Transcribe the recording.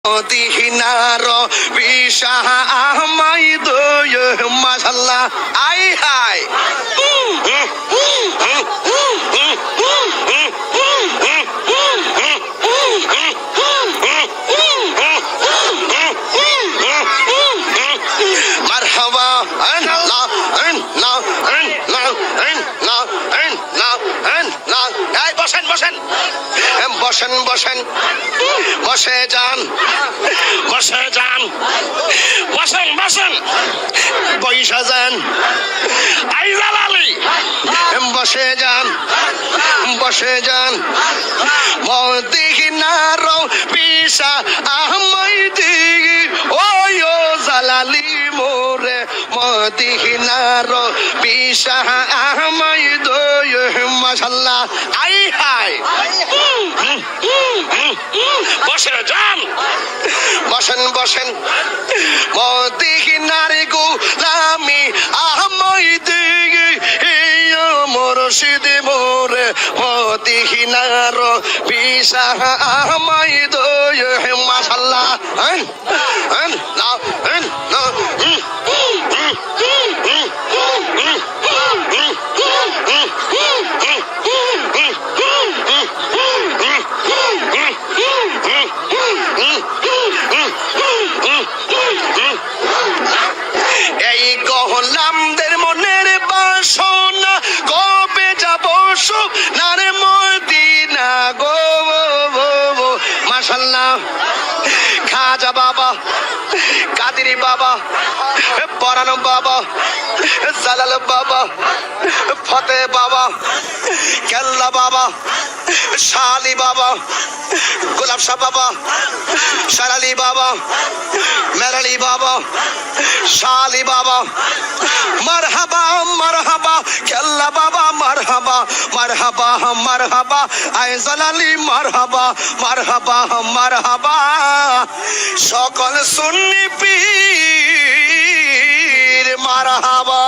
মদিনার বিশাহ আহমাই দয় মাশাআল্লাহ আই হাই মারহাবা আল্লাহ আল্লাহ আল্লাহ আল্লাহ আল্লাহ আল্লাহ এই বসেন বসেন বসেন বসেন বসে যান বসে যান বসেন বসেন বৈশা যান আইজাল আলী বসে যান বসে যান মদিনার বিশাহ আহমদি ওই ও জালালি মোরে মদিনার বিশাহ আহমদ মাশাআল্লাহ আই হাই বসে যান বসেন বসেন মদিনার গোলামি আহমদ মুর্শিদ মোরে মদিনার বিশাহ আহমদ মাশাআল্লাহ এই গোলামদের মনের বাসনা কবে যাব সোনার মদিনা গো মাশাআল্লাহ খাজা বাবা কাদেরি বাবা পরানো বাবা জালাল বাবা ফতে বাবা কেল্লা বাবা শালি বাবা গোলাপ শাহ বাবা শালালি বাবা মেরালি বাবা শালি বাবা মারহাবা মারহাবা কেল্লা বাবা মারহাবা মারহাবা মারহাবা আয় জালালি মারহাবা মারহাবা মারহাবা সকল সুন্নি পীর মারহাবা।